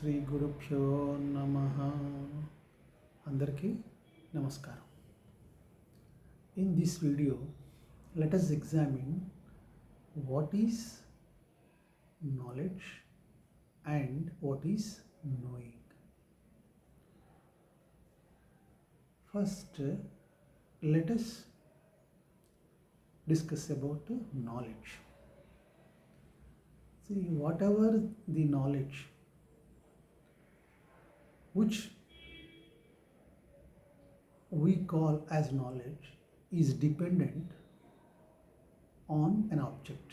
శ్రీ గురుభ్యో నమః. అందరికీ నమస్కారం. In this video, let us examine what is knowledge and what is knowing. First, let us discuss about knowledge. See, whatever the knowledge which we call as knowledge is dependent on an object.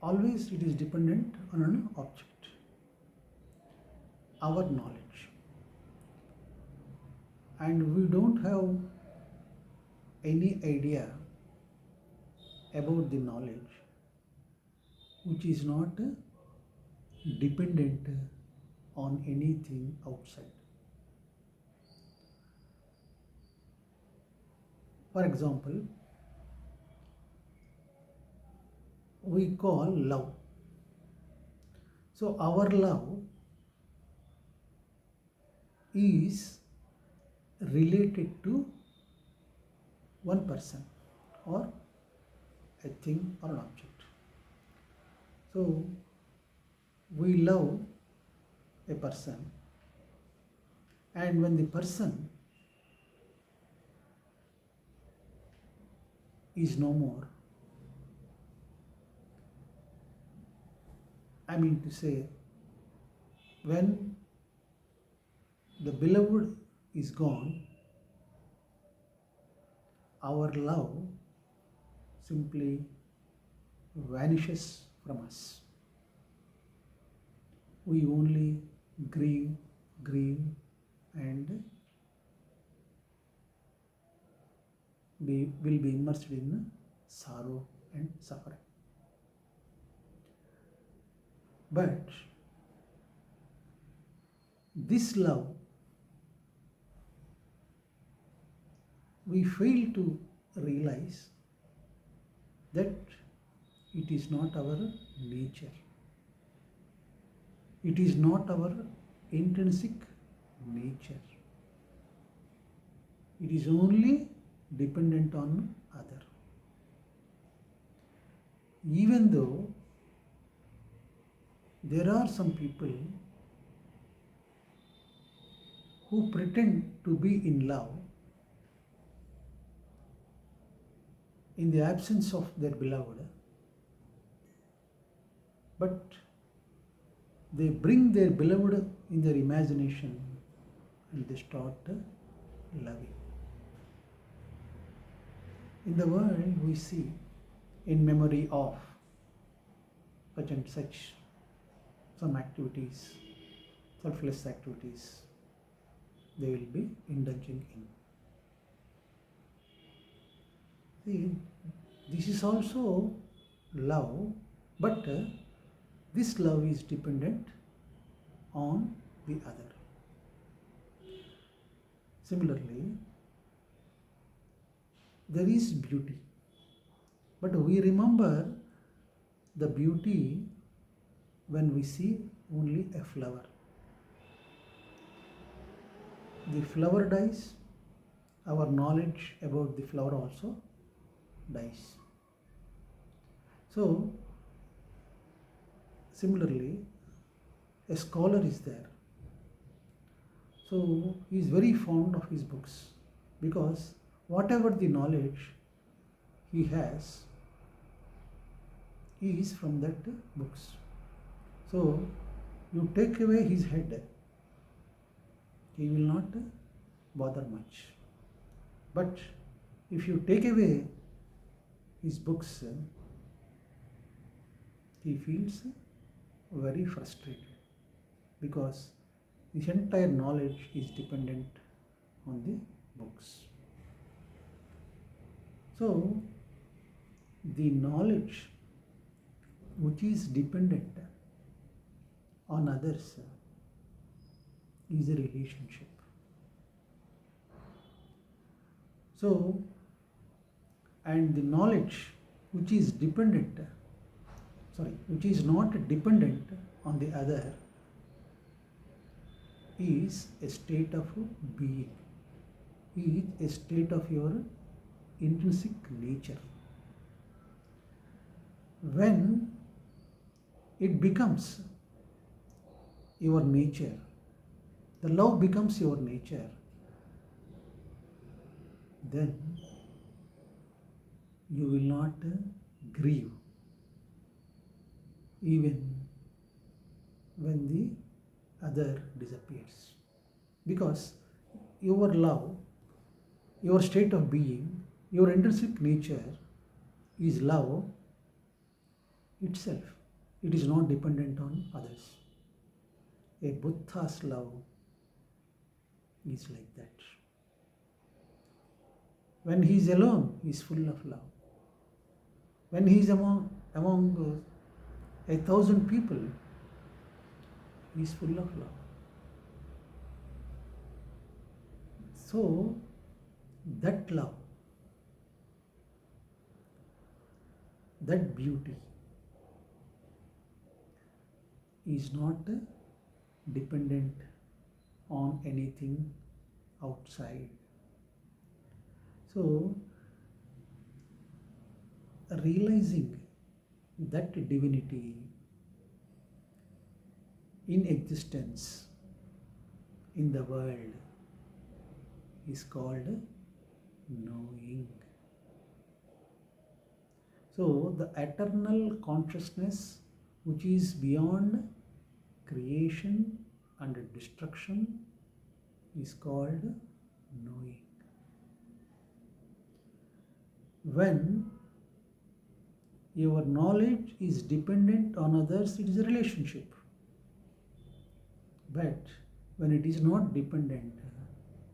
Always it is dependent on an object. Our knowledge. And we don't have any idea about the knowledge which is not dependent on anything outside. For example, we call love. So our love is related to one person or a thing or an object. So we love a person, and when the person is no more, I mean to say, when the beloved is gone, our love simply vanishes from us. We only grieve and will be immersed in sorrow and suffering. But this love, we fail to realize that it is not our nature. It is not our intrinsic nature. It is only dependent on other. Even though there are some people who pretend to be in love in the absence of their beloved, but they bring their beloved in their imagination and they start loving. In the world, we see, in memory of such and such, some activities, selfless activities, they will be indulging in. See, this is also love, but this love is dependent on the other. Similarly, there is beauty, but we remember the beauty when we see only a flower. The flower dies, our knowledge about the flower also dies. So, similarly, a scholar is there. So, he is very fond of his books because whatever the knowledge he has is from that books. So, you take away his head, he will not bother much. But if you take away his books, he feels very frustrated because his entire knowledge is dependent on the books. So, the knowledge which is dependent on others is a relationship. So, and the knowledge which is dependent which is not dependent on the other, is a state of being, is a state of your intrinsic nature. When it becomes your nature, the love becomes your nature, then you will not grieve even when the other disappears. Because your love, your state of being, your intrinsic nature is love itself. It is not dependent on others. A Buddha's love is like that. When he is alone, he is full of love. When he is among 1,000 people, he is full of love. So, that love, that beauty is not dependent on anything outside. So, realizing that divinity in existence in the world is called knowing. So, the eternal consciousness which is beyond creation and destruction is called knowing. When your knowledge is dependent on others, it is a relationship. But when it is not dependent,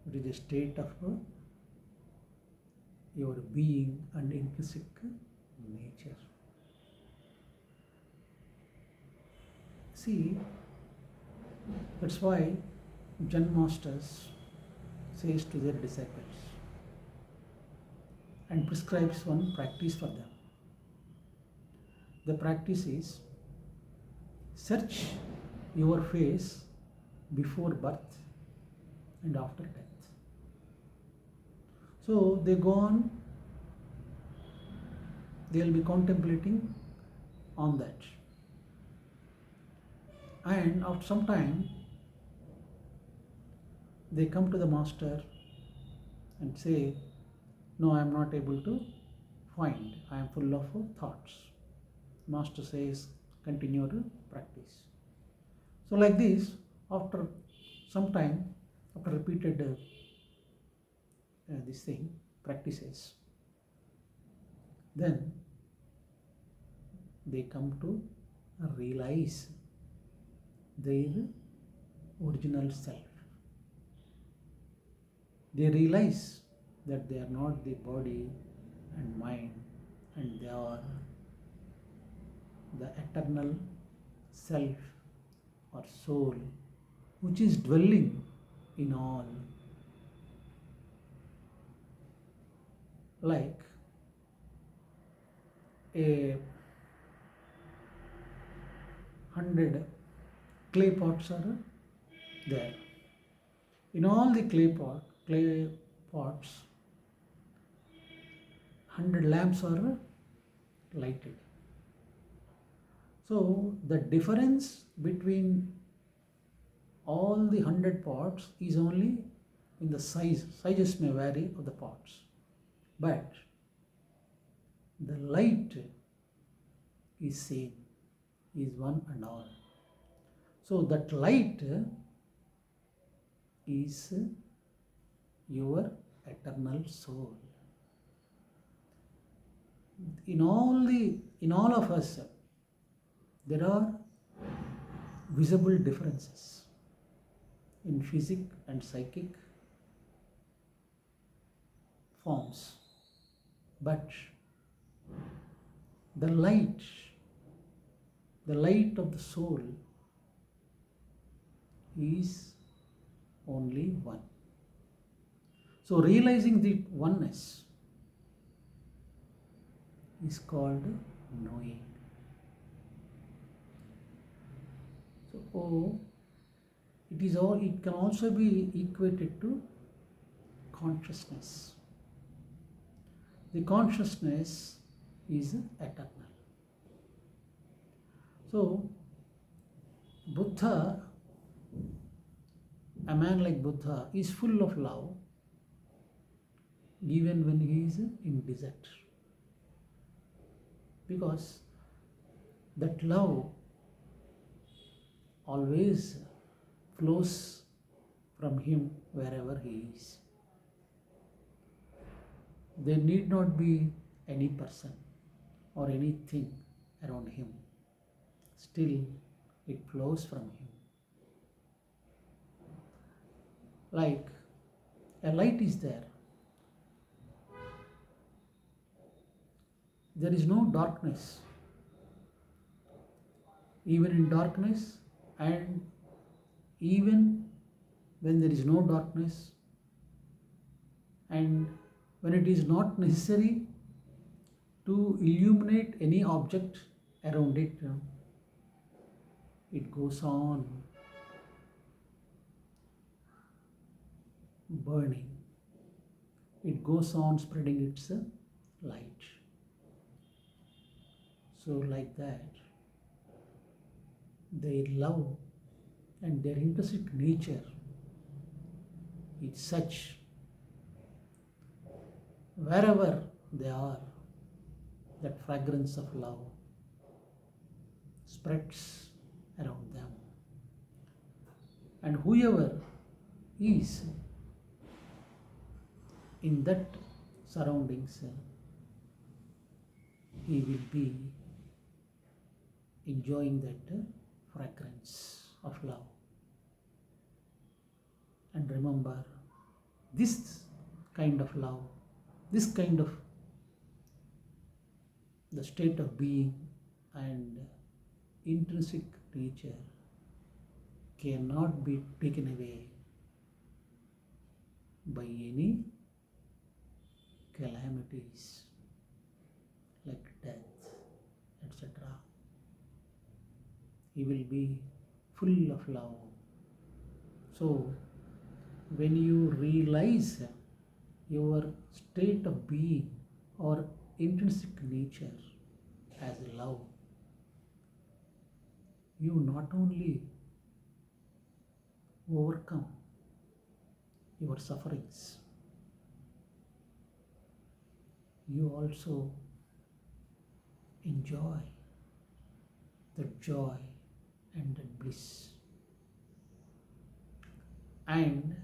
it is a state of your being and intrinsic nature. See, that's why Zen masters says to their disciples and prescribes one practice for them. The practice is search your face before birth and after death. So they go on, they will be contemplating on that. And after some time, they come to the master and say, no, I am not able to find, I am full of thoughts. Master says, continue to practice. So like this, after some time, after repeated this thing, practices, then they come to realize their original self. They realize that they are not the body and mind, and they are the eternal self or soul which is dwelling in all. Like a 100 clay pots are there. In all the clay pots, 100 lamps are lighted. So the difference between all the 100 pots is only in the size. Sizes may vary of the pots, but the light is same, is one and all. So that light is your eternal soul. In all of us, there are visible differences in physic and psychic forms, but the light of the soul is only one. So realizing the oneness is called knowing. So it can also be equated to consciousness. The consciousness is eternal. So Buddha, a man like Buddha, is full of love even when he is in desert, because that love always flows from him wherever he is. There need not be any person or anything around him. Still, it flows from him. Like a light is there. There is no darkness. Even in darkness, and even when there is no darkness, and when it is not necessary to illuminate any object around it, it goes on burning. It goes on spreading its light. So like that, their love and their intrinsic nature is such, wherever they are, that fragrance of love spreads around them. And whoever is in that surroundings, he will be enjoying that fragrance of love. And remember, this kind of love, this kind of the state of being and intrinsic nature cannot be taken away by any calamities like death, etc. He will be full of love. So when you realize your state of being or intrinsic nature as love, you not only overcome your sufferings, you also enjoy the joy and the bliss, and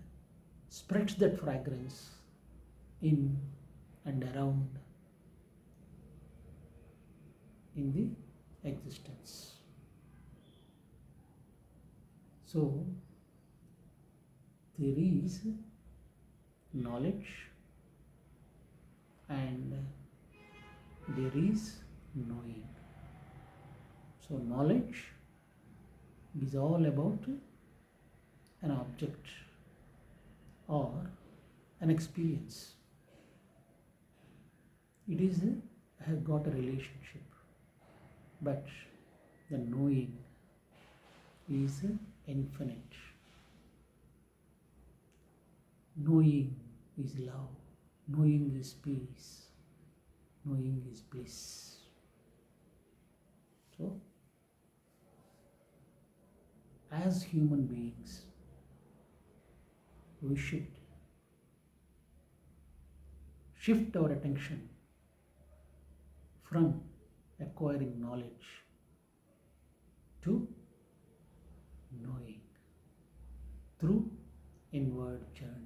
spreads that fragrance in and around in the existence. So there is knowledge and there is knowing. So knowledge is all about an object or an experience. It is has got a relationship, but the knowing is infinite. Knowing is love, knowing is peace, knowing is bliss. So, as human beings, we should shift our attention from acquiring knowledge to knowing through inward journey.